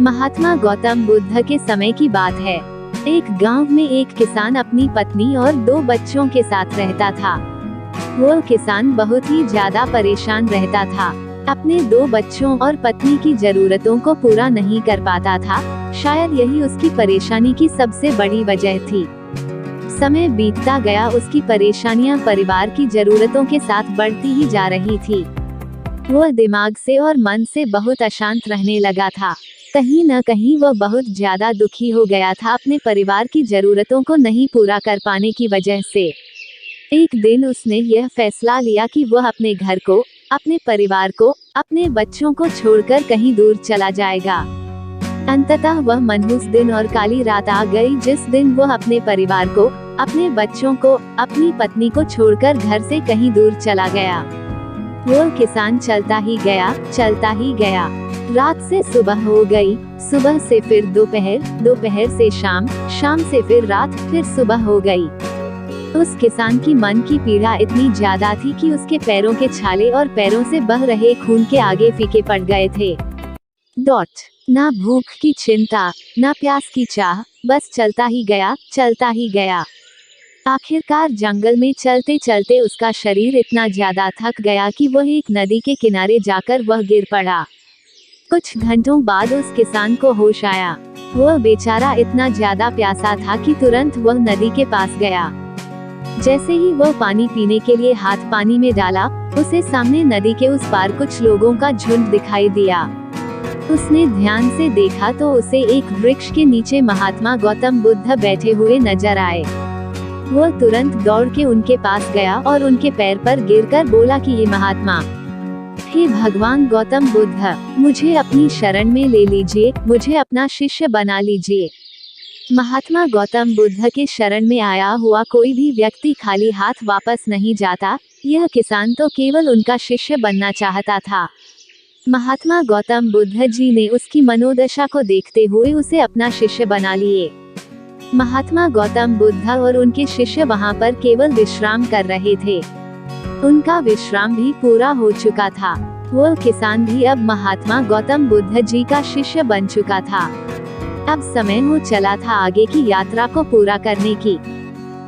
महात्मा गौतम बुद्ध के समय की बात है। एक गांव में एक किसान अपनी पत्नी और 2 बच्चों के साथ रहता था। वो किसान बहुत ही ज्यादा परेशान रहता था। अपने 2 बच्चों और पत्नी की जरूरतों को पूरा नहीं कर पाता था। शायद यही उसकी परेशानी की सबसे बड़ी वजह थी। समय बीतता गया, उसकी परेशानियां परिवार की जरूरतों के साथ बढ़ती ही जा रही थी। वो दिमाग से और मन से बहुत अशांत रहने लगा था। कहीं न कहीं वह बहुत ज्यादा दुखी हो गया था अपने परिवार की जरूरतों को नहीं पूरा कर पाने की वजह से। एक दिन उसने यह फैसला लिया कि वह अपने घर को, अपने परिवार को, अपने बच्चों को छोड़कर कहीं दूर चला जाएगा। अंततः वह मनहूस दिन और काली रात आ गई जिस दिन वह अपने परिवार को, अपने बच्चों को, अपनी पत्नी को छोड़कर घर से कहीं दूर चला गया। वो किसान चलता ही गया, चलता ही गया। रात से सुबह हो गई, सुबह से फिर दोपहर, दोपहर से शाम, शाम से फिर रात, फिर सुबह हो गई। उस किसान की मन की पीड़ा इतनी ज्यादा थी कि उसके पैरों के छाले और पैरों से बह रहे खून के आगे फीके पड़ गए थे। ना भूख की चिंता, ना प्यास की चाह, बस चलता ही गया, चलता ही गया। आखिरकार जंगल में चलते चलते उसका शरीर इतना ज्यादा थक गया कि वह एक नदी के किनारे जाकर वह गिर पड़ा। कुछ घंटों बाद उस किसान को होश आया। वह बेचारा इतना ज्यादा प्यासा था कि तुरंत वह नदी के पास गया। जैसे ही वह पानी पीने के लिए हाथ पानी में डाला, उसे सामने नदी के उस पार कुछ लोगों का झुंड दिखाई दिया। उसने ध्यान से देखा तो उसे एक वृक्ष के नीचे महात्मा गौतम बुद्ध बैठे हुए नजर आए। वह तुरंत दौड़ के उनके पास गया और उनके पैर पर गिरकर बोला कि ये महात्मा, हे भगवान गौतम बुद्ध, मुझे अपनी शरण में ले लीजिए, मुझे अपना शिष्य बना लीजिए। महात्मा गौतम बुद्ध के शरण में आया हुआ कोई भी व्यक्ति खाली हाथ वापस नहीं जाता। यह किसान तो केवल उनका शिष्य बनना चाहता था। महात्मा गौतम बुद्ध जी ने उसकी मनोदशा को देखते हुए उसे अपना शिष्य बना लिए। महात्मा गौतम बुद्ध और उनके शिष्य वहां पर केवल विश्राम कर रहे थे। उनका विश्राम भी पूरा हो चुका था। वह किसान भी अब महात्मा गौतम बुद्ध जी का शिष्य बन चुका था। अब समय हो चला था आगे की यात्रा को पूरा करने की।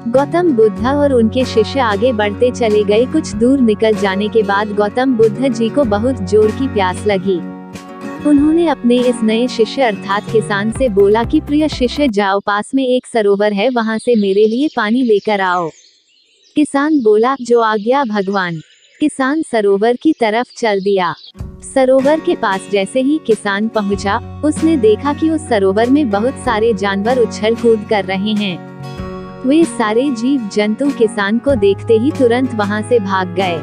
गौतम बुद्ध और उनके शिष्य आगे बढ़ते चले गए। कुछ दूर निकल जाने के बाद गौतम बुद्ध जी को बहुत जोर की प्यास लगी। उन्होंने अपने इस नए शिष्य अर्थात किसान से बोला कि प्रिय शिष्य, जाओ, पास में एक सरोवर है, वहां से मेरे लिए पानी लेकर आओ। किसान बोला, जो आज्ञा भगवान। किसान सरोवर की तरफ चल दिया। सरोवर के पास जैसे ही किसान पहुंचा, उसने देखा कि उस सरोवर में बहुत सारे जानवर उछल कूद कर रहे हैं। वे सारे जीव जंतु किसान को देखते ही तुरंत वहां से भाग गए।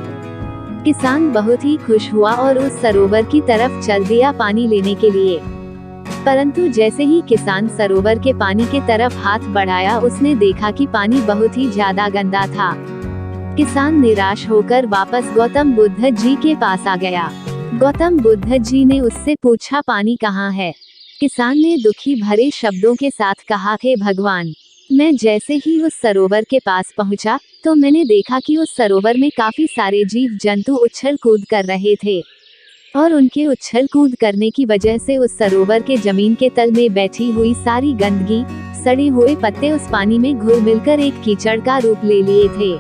किसान बहुत ही खुश हुआ और उस सरोवर की तरफ चल दिया पानी लेने के लिए। परंतु जैसे ही किसान सरोवर के पानी के तरफ हाथ बढ़ाया, उसने देखा कि पानी बहुत ही ज्यादा गंदा था। किसान निराश होकर वापस गौतम बुद्ध जी के पास आ गया। गौतम बुद्ध जी ने उससे पूछा, पानी कहाँ है? किसान ने दुखी भरे शब्दों के साथ कहा, हे भगवान, मैं जैसे ही उस सरोवर के पास पहुंचा तो मैंने देखा कि उस सरोवर में काफी सारे जीव जंतु उछल कूद कर रहे थे और उनके उछल कूद करने की वजह से उस सरोवर के जमीन के तल में बैठी हुई सारी गंदगी, सड़े हुए पत्ते उस पानी में घुल मिलकर एक कीचड़ का रूप ले लिए थे।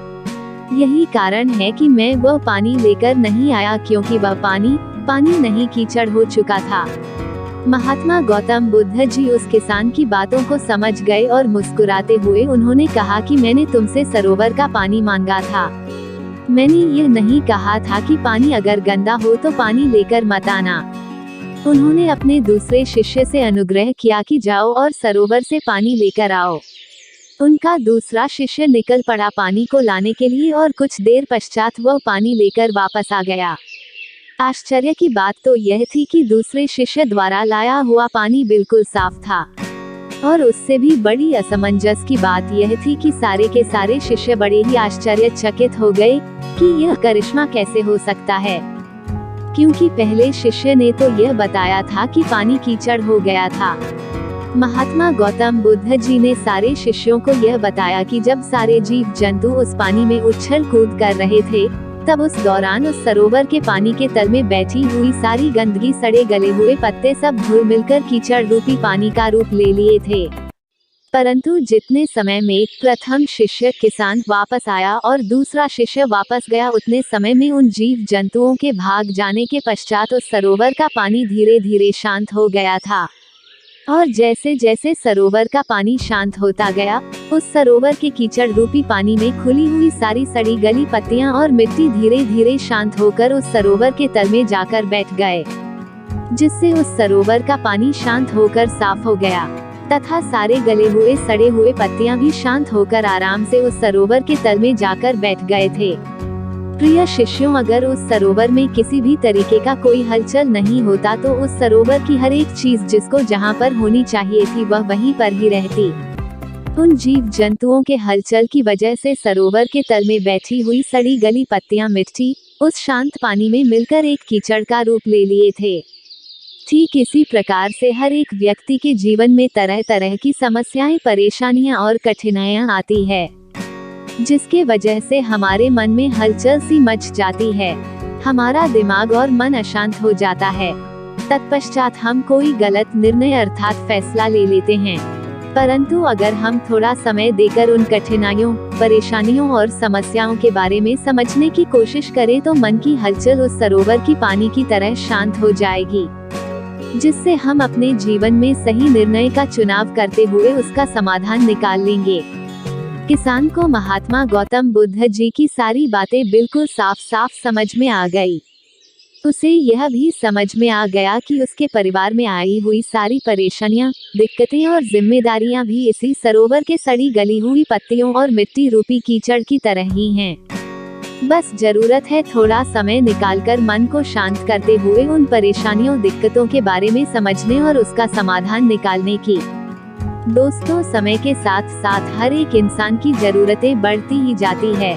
यही कारण है कि मैं वह पानी लेकर नहीं आया, क्योंकि वह पानी नहीं कीचड़ हो चुका था। महात्मा गौतम बुद्ध जी उस किसान की बातों को समझ गए और मुस्कुराते हुए उन्होंने कहा कि मैंने तुमसे सरोवर का पानी मांगा था। मैंने ये नहीं कहा था कि पानी अगर गंदा हो तो पानी लेकर मत आना। उन्होंने अपने दूसरे शिष्य से अनुग्रह किया कि जाओ और सरोवर से पानी लेकर आओ। उनका दूसरा शिष्य निकल पड़ा पानी को लाने के लिए और कुछ देर पश्चात वह पानी लेकर वापस आ गया। आश्चर्य की बात तो यह थी कि दूसरे शिष्य द्वारा लाया हुआ पानी बिल्कुल साफ था। और उससे भी बड़ी असमंजस की बात यह थी कि सारे के सारे शिष्य बड़े ही आश्चर्यचकित हो गए कि यह करिश्मा कैसे हो सकता है, क्योंकि पहले शिष्य ने तो यह बताया था कि पानी कीचड़ हो गया था। महात्मा गौतम बुद्ध जी ने सारे शिष्यों को यह बताया कि जब सारे जीव जंतु उस पानी में उछल कूद कर रहे थे तब उस दौरान उस सरोवर के पानी के तल में बैठी हुई सारी गंदगी, सड़े गले हुए पत्ते सब घुल मिलकर कीचड़ रूपी पानी का रूप ले लिए थे। परंतु जितने समय में प्रथम शिष्य किसान वापस आया और दूसरा शिष्य वापस गया, उतने समय में उन जीव जंतुओं के भाग जाने के पश्चात उस सरोवर का पानी धीरे धीरे शांत हो गया था। और जैसे जैसे सरोवर का पानी शांत होता गया, उस सरोवर के कीचड़ रूपी पानी में खुली हुई सारी सड़ी गली पत्तियां और मिट्टी धीरे धीरे शांत होकर उस सरोवर के तल में जाकर बैठ गए, जिससे उस सरोवर का पानी शांत होकर साफ हो गया तथा सारे गले हुए सड़े हुए पत्तियां भी शांत होकर आराम से उस सरोवर के तल में जाकर बैठ गए थे। प्रिय शिष्यों, अगर उस सरोवर में किसी भी तरीके का कोई हलचल नहीं होता तो उस सरोवर की हर एक चीज जिसको जहाँ पर होनी चाहिए थी वह वहीं पर ही रहती। उन जीव जंतुओं के हलचल की वजह से सरोवर के तल में बैठी हुई सड़ी गली पत्तियां मिट्टी उस शांत पानी में मिलकर एक कीचड़ का रूप ले लिए थे। ठीक इसी प्रकार से हर एक व्यक्ति के जीवन में तरह तरह की समस्याएं, परेशानियां और कठिनाइयां आती है, जिसके वजह से हमारे मन में हलचल सी मच जाती है, हमारा दिमाग और मन अशांत हो जाता है। तत्पश्चात हम कोई गलत निर्णय अर्थात फैसला ले लेते हैं। परंतु अगर हम थोड़ा समय देकर उन कठिनाइयों, परेशानियों और समस्याओं के बारे में समझने की कोशिश करें तो मन की हलचल उस सरोवर की पानी की तरह शांत हो जाएगी, जिससे हम अपने जीवन में सही निर्णय का चुनाव करते हुए उसका समाधान निकाल लेंगे। किसान को महात्मा गौतम बुद्ध जी की सारी बातें बिल्कुल साफ साफ समझ में आ गई। उसे यह भी समझ में आ गया कि उसके परिवार में आई हुई सारी परेशानियां, दिक्कतें और जिम्मेदारियां भी इसी सरोवर के सड़ी गली हुई पत्तियों और मिट्टी रूपी कीचड़ की तरह ही हैं। बस जरूरत है थोड़ा समय निकालकर मन को शांत करते हुए उन परेशानियों, दिक्कतों के बारे में समझने और उसका समाधान निकालने की। दोस्तों, समय के साथ साथ हर एक इंसान की जरूरतें बढ़ती ही जाती है।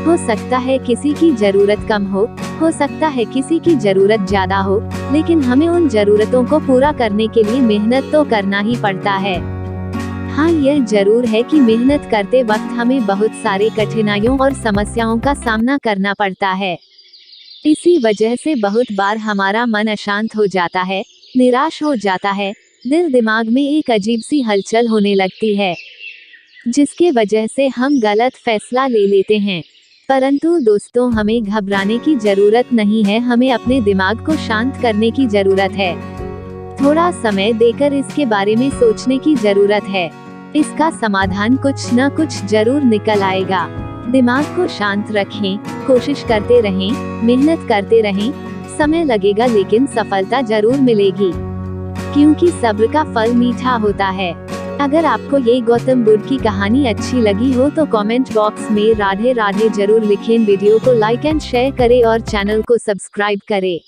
हो सकता है किसी की जरूरत कम हो सकता है किसी की जरूरत ज्यादा हो, लेकिन हमें उन जरूरतों को पूरा करने के लिए मेहनत तो करना ही पड़ता है। हाँ, यह जरूर है कि मेहनत करते वक्त हमें बहुत सारे कठिनाइयों और समस्याओं का सामना करना पड़ता है। इसी वजह से बहुत बार हमारा मन अशांत हो जाता है, निराश हो जाता है, दिल दिमाग में एक अजीब सी हलचल होने लगती है, जिसके वजह से हम गलत फैसला ले लेते हैं। परंतु दोस्तों, हमें घबराने की जरूरत नहीं है, हमें अपने दिमाग को शांत करने की जरूरत है। थोड़ा समय देकर इसके बारे में सोचने की जरूरत है। इसका समाधान कुछ न कुछ जरूर निकल आएगा। दिमाग को शांत रखें, कोशिश करते रहें, मेहनत करते रहें। समय लगेगा लेकिन सफलता जरूर मिलेगी, क्योंकि सब्र का फल मीठा होता है। अगर आपको ये गौतम बुद्ध की कहानी अच्छी लगी हो तो कमेंट बॉक्स में राधे राधे जरूर लिखें। वीडियो को लाइक एंड शेयर करें और चैनल को सब्सक्राइब करें।